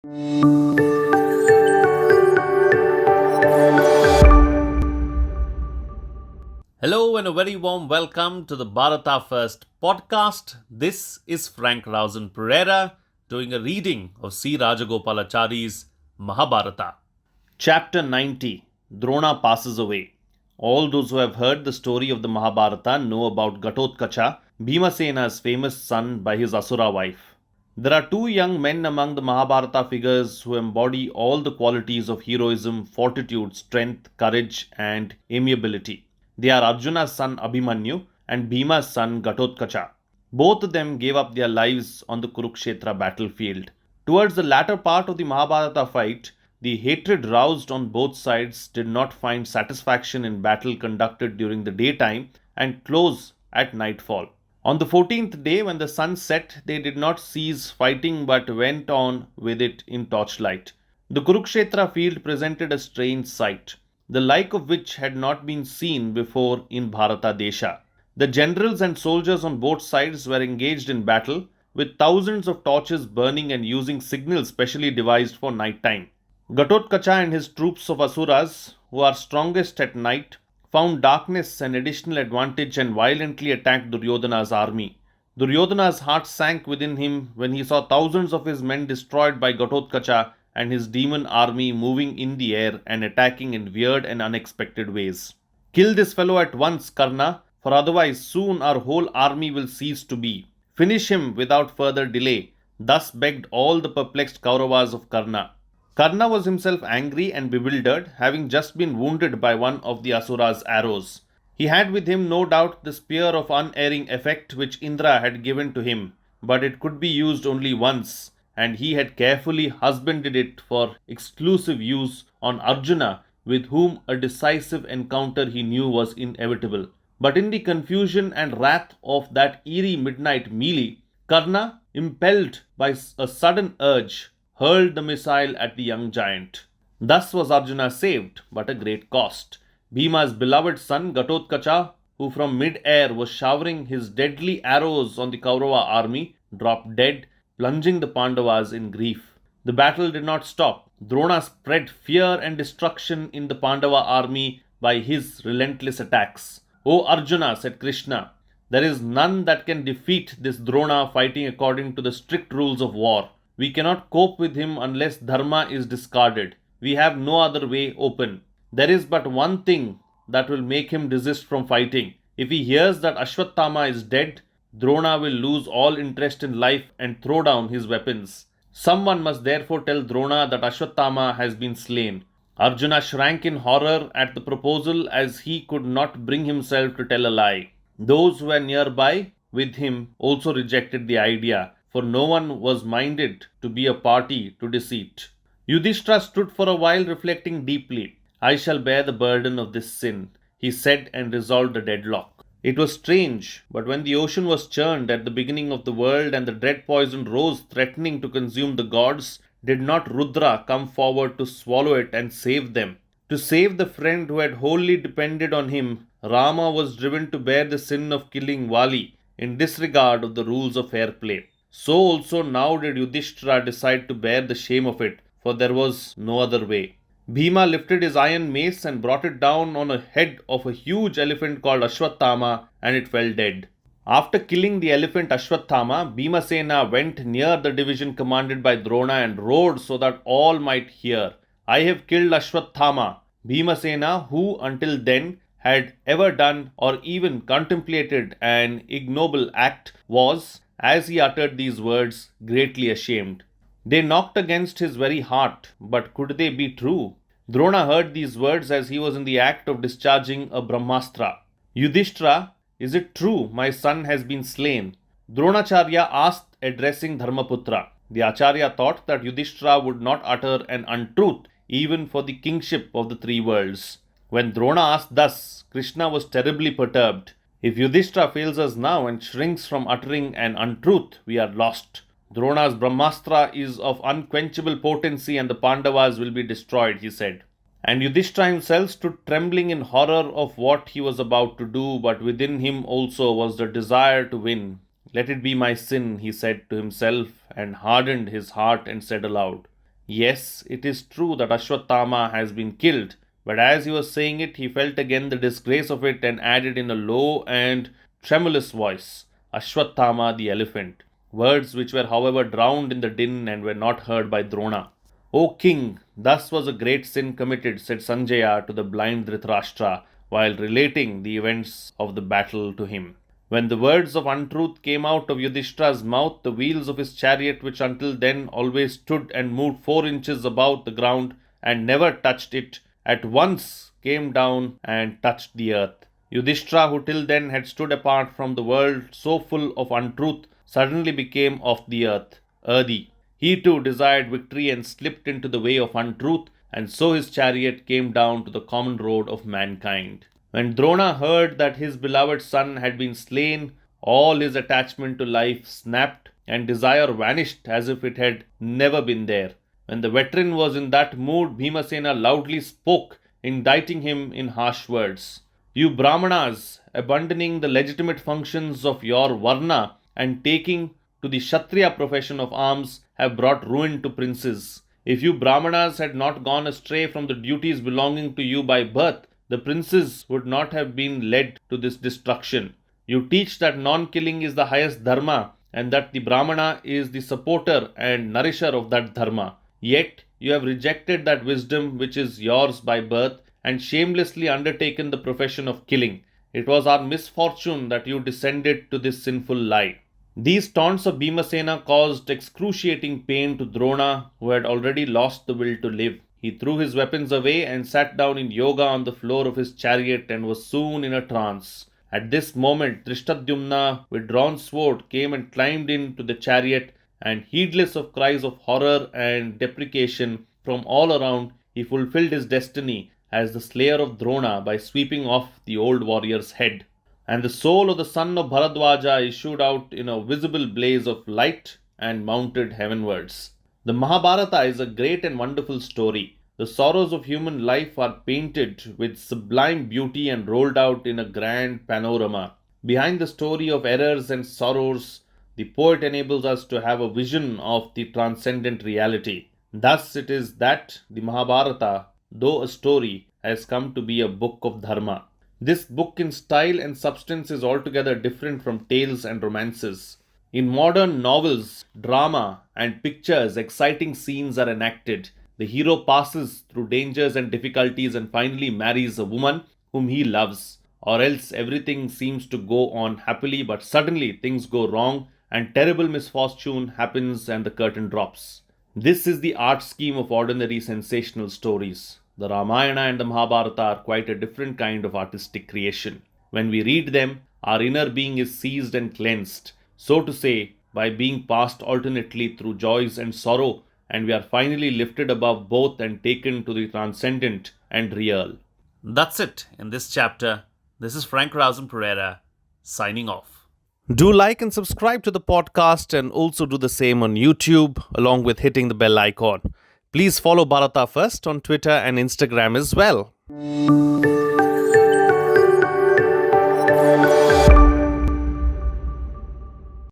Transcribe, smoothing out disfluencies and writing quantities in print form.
Hello and a very warm welcome to the Bharata First podcast. This is Frank Rausen Pereira doing a reading of C. Rajagopalachari's Mahabharata. Chapter 90 Drona passes away. All those who have heard the story of the Mahabharata know about Ghatotkacha, Bhimasena's famous son by his Asura wife. There are two young men among the Mahabharata figures who embody all the qualities of heroism, fortitude, strength, courage, and amiability. They are Arjuna's son Abhimanyu and Bhima's son Ghatotkacha. Both of them gave up their lives on the Kurukshetra battlefield. Towards the latter part of the Mahabharata fight, the hatred roused on both sides did not find satisfaction in battle conducted during the daytime and close at nightfall. On the 14th day, when the sun set, they did not cease fighting but went on with it in torchlight. The Kurukshetra field presented a strange sight, the like of which had not been seen before in Bharata Desha. The generals and soldiers on both sides were engaged in battle, with thousands of torches burning and using signals specially devised for night time. Ghatotkacha and his troops of Asuras, who are strongest at night, found darkness an additional advantage and violently attacked Duryodhana's army. Duryodhana's heart sank within him when he saw thousands of his men destroyed by Ghatotkacha and his demon army moving in the air and attacking in weird and unexpected ways. Kill this fellow at once, Karna, for otherwise soon our whole army will cease to be. Finish him without further delay. Thus begged all the perplexed Kauravas of Karna. Karna was himself angry and bewildered, having just been wounded by one of the Asura's arrows. He had with him no doubt the spear of unerring effect which Indra had given to him, but it could be used only once, and he had carefully husbanded it for exclusive use on Arjuna, with whom a decisive encounter he knew was inevitable. But in the confusion and wrath of that eerie midnight melee, Karna, impelled by a sudden urge, hurled the missile at the young giant. Thus was Arjuna saved, but a great cost. Bhima's beloved son Ghatotkacha, who from mid-air was showering his deadly arrows on the Kaurava army, dropped dead, plunging the Pandavas in grief. The battle did not stop. Drona spread fear and destruction in the Pandava army by his relentless attacks. O Arjuna, said Krishna, there is none that can defeat this Drona fighting according to the strict rules of war. We cannot cope with him unless dharma is discarded. We have no other way open. There is but one thing that will make him desist from fighting. If he hears that Ashwatthama is dead, Drona will lose all interest in life and throw down his weapons. Someone must therefore tell Drona that Ashwatthama has been slain. Arjuna shrank in horror at the proposal as he could not bring himself to tell a lie. Those who were nearby with him also rejected the idea, for no one was minded to be a party to deceit. Yudhishthira stood for a while reflecting deeply. I shall bear the burden of this sin, he said, and resolved a deadlock. It was strange, but when the ocean was churned at the beginning of the world and the dread poison rose threatening to consume the gods, did not Rudra come forward to swallow it and save them? To save the friend who had wholly depended on him, Rama was driven to bear the sin of killing Vali in disregard of the rules of fair play. So also now did Yudhishthira decide to bear the shame of it, for there was no other way. Bhima lifted his iron mace and brought it down on the head of a huge elephant called Ashwatthama, and it fell dead. After killing the elephant Ashwatthama, Bhimasena went near the division commanded by Drona and roared so that all might hear, I have killed Ashwatthama. Bhimasena, who until then had ever done or even contemplated an ignoble act, was, as he uttered these words, greatly ashamed. They knocked against his very heart, but could they be true? Drona heard these words as he was in the act of discharging a Brahmastra. Yudhishthira, is it true my son has been slain? Dronacharya asked, addressing Dharmaputra. The Acharya thought that Yudhishthira would not utter an untruth even for the kingship of the three worlds. When Drona asked thus, Krishna was terribly perturbed. If Yudhishthira fails us now and shrinks from uttering an untruth, we are lost. Drona's Brahmastra is of unquenchable potency and the Pandavas will be destroyed, he said. And Yudhishthira himself stood trembling in horror of what he was about to do, but within him also was the desire to win. Let it be my sin, he said to himself, and hardened his heart and said aloud, Yes, it is true that Ashwatthama has been killed, but as he was saying it, he felt again the disgrace of it and added in a low and tremulous voice, Ashwatthama the elephant. Words which were, however, drowned in the din and were not heard by Drona. O king, thus was a great sin committed, said Sanjaya to the blind Dhritarashtra while relating the events of the battle to him. When the words of untruth came out of Yudhishthira's mouth, the wheels of his chariot, which until then always stood and moved 4 inches above the ground and never touched it, at once came down and touched the earth. Yudhishthira, who till then had stood apart from the world so full of untruth, suddenly became of the earth, earthy. He too desired victory and slipped into the way of untruth, and so his chariot came down to the common road of mankind. When Drona heard that his beloved son had been slain, all his attachment to life snapped, and desire vanished as if it had never been there. When the veteran was in that mood, Bhimasena loudly spoke, indicting him in harsh words. You Brahmanas, abandoning the legitimate functions of your Varna and taking to the Kshatriya profession of arms, have brought ruin to princes. If you Brahmanas had not gone astray from the duties belonging to you by birth, the princes would not have been led to this destruction. You teach that non-killing is the highest dharma and that the Brahmana is the supporter and nourisher of that dharma. Yet you have rejected that wisdom which is yours by birth and shamelessly undertaken the profession of killing. It was our misfortune that you descended to this sinful lie. These taunts of Bhimasena caused excruciating pain to Drona, who had already lost the will to live. He threw his weapons away and sat down in yoga on the floor of his chariot and was soon in a trance. At this moment, Drishtadyumna, with drawn sword, came and climbed into the chariot, and heedless of cries of horror and deprecation from all around, he fulfilled his destiny as the slayer of Drona by sweeping off the old warrior's head. And the soul of the son of Bharadwaja issued out in a visible blaze of light and mounted heavenwards. The Mahabharata is a great and wonderful story. The sorrows of human life are painted with sublime beauty and rolled out in a grand panorama. Behind the story of errors and sorrows, the poet enables us to have a vision of the transcendent reality. Thus it is that the Mahabharata, though a story, has come to be a book of dharma. This book in style and substance is altogether different from tales and romances. In modern novels, drama, and pictures, exciting scenes are enacted. The hero passes through dangers and difficulties and finally marries a woman whom he loves. Or else everything seems to go on happily, but suddenly things go wrong and terrible misfortune happens and the curtain drops. This is the art scheme of ordinary sensational stories. The Ramayana and the Mahabharata are quite a different kind of artistic creation. When we read them, our inner being is seized and cleansed, so to say, by being passed alternately through joys and sorrow, and we are finally lifted above both and taken to the transcendent and real. That's it in this chapter. This is Frank Rausen Pereira, signing off. Do like and subscribe to the podcast and also do the same on YouTube, along with hitting the bell icon. Please follow Bharata First on Twitter and Instagram as well.